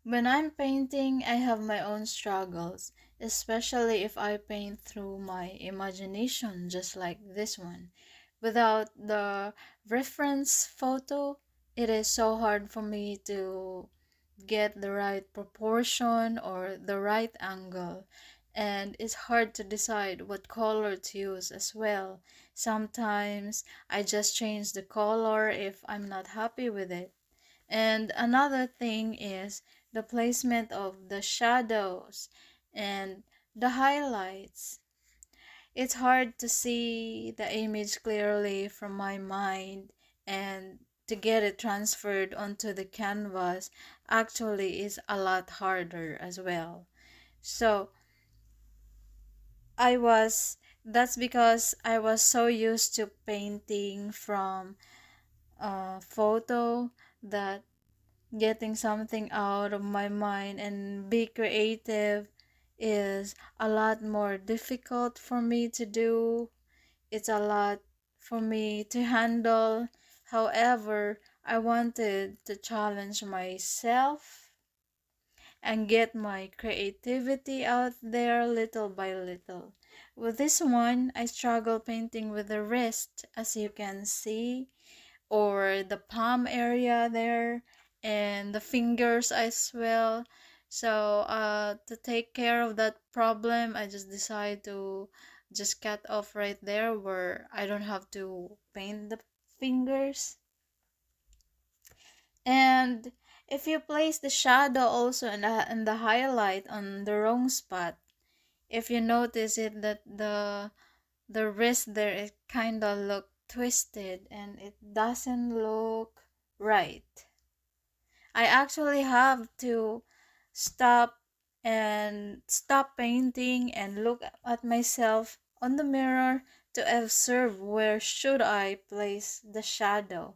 When I'm painting, I have my own struggles, especially if I paint through my imagination, just like this one. Without the reference photo, it is so hard for me to get the right proportion or the right angle. And it's hard to decide what color to use as well. Sometimes I just change the color if I'm not happy with it. And another thing is the placement of the shadows and the highlights. It's hard to see the image clearly from my mind, and to get it transferred onto the canvas actually is a lot harder as well. So I was that's because I was so used to painting from a photo that getting something out of my mind and be creative is a lot more difficult for me to do. It's a lot for me to handle. However, I wanted to challenge myself and get my creativity out there little by little. With this one, I struggle painting with the wrist, as you can see, or the palm area there, and the fingers as well. So to take care of that problem, I just decide to just cut off right there where I don't have to paint the fingers. And if you place the shadow also and the highlight on the wrong spot, if you notice it that the wrist there it kind of look twisted and it doesn't look right. I actually have to stop stop painting and look at myself on the mirror to observe where should I place the shadow.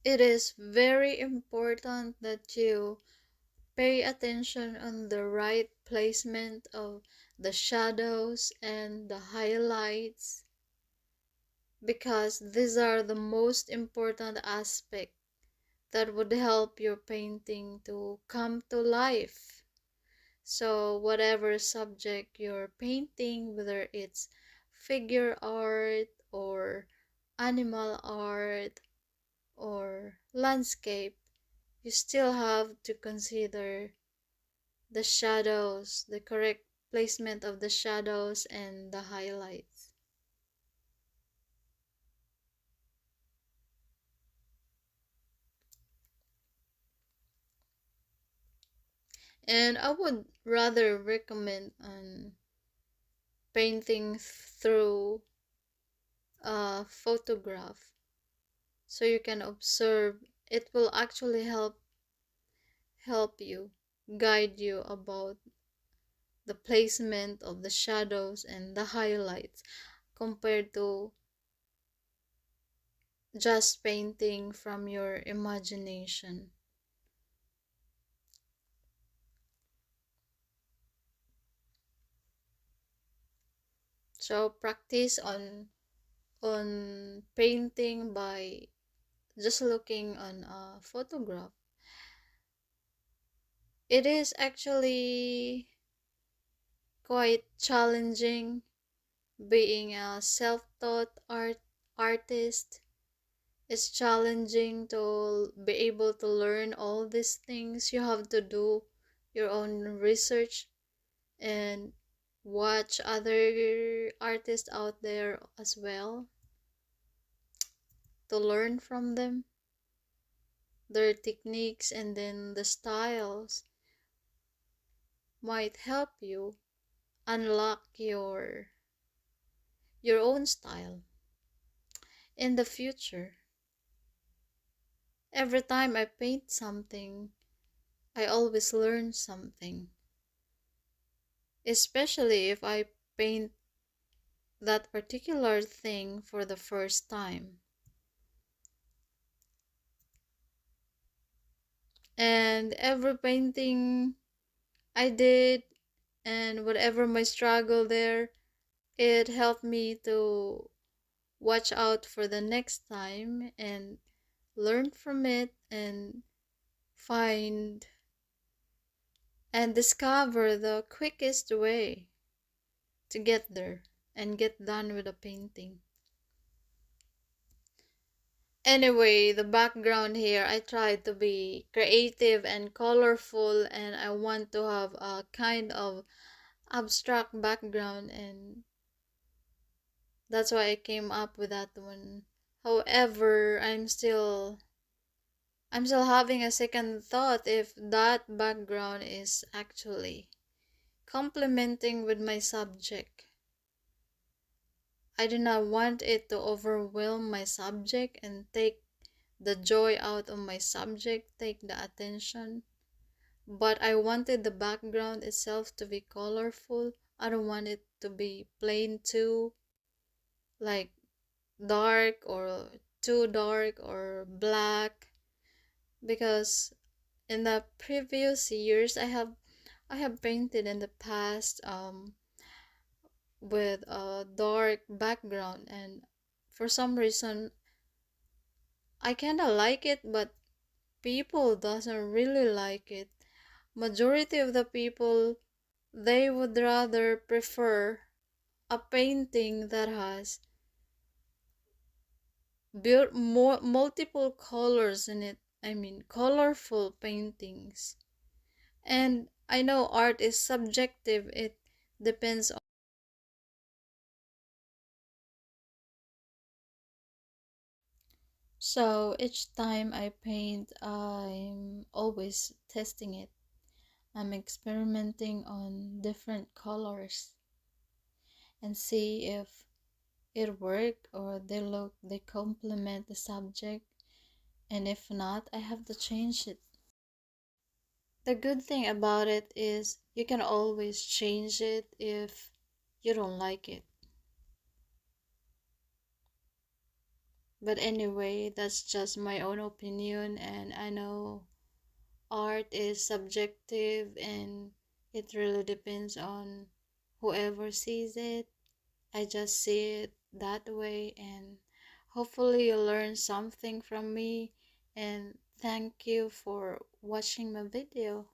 It is very important that you pay attention on the right placement of the shadows and the highlights, because these are the most important aspect that would help your painting to come to life. So whatever subject you're painting, whether it's figure art or animal art or landscape, you still have to consider the shadows, the correct placement of the shadows and the highlights. And I would rather recommend painting through a photograph, so you can observe. It will actually help you, guide you about the placement of the shadows and the highlights compared to just painting from your imagination. So practice on painting by just looking on a photograph. It is actually quite challenging being a self-taught artist. It's challenging to be able to learn all these things. You have to do your own research and watch other artists out there as well to learn from them, their techniques, and then the styles might help you unlock your own style in the future. Every time I paint something, I always learn something, especially if I paint that particular thing for the first time. And every painting I did, and whatever my struggle there, it helped me to watch out for the next time and learn from it and find and discover the quickest way to get there and get done with a painting. Anyway, the background here, I tried to be creative and colorful, and I want to have a kind of abstract background, and that's why I came up with that one. However, I'm still having a second thought if that background is actually complementing with my subject. I do not want it to overwhelm my subject and take the joy out of my subject, take the attention. But I wanted the background itself to be colorful. I don't want it to be plain too, like dark or too dark or black, because in the previous years I have painted in the past with a dark background, and for some reason I kind of like it, but people doesn't really like it. Majority of the people, they would rather prefer a painting that has multiple colors in it. I mean, colorful paintings. And I know art is subjective. It depends on. So each time I paint, I'm always testing it. I'm experimenting on different colors and see if it work or they complement the subject, and if not, I have to change it. The good thing about it is you can always change it if you don't like it. But anyway, that's just my own opinion, and I know art is subjective and it really depends on whoever sees it. I just see it that way, and hopefully you learn something from me, and thank you for watching my video.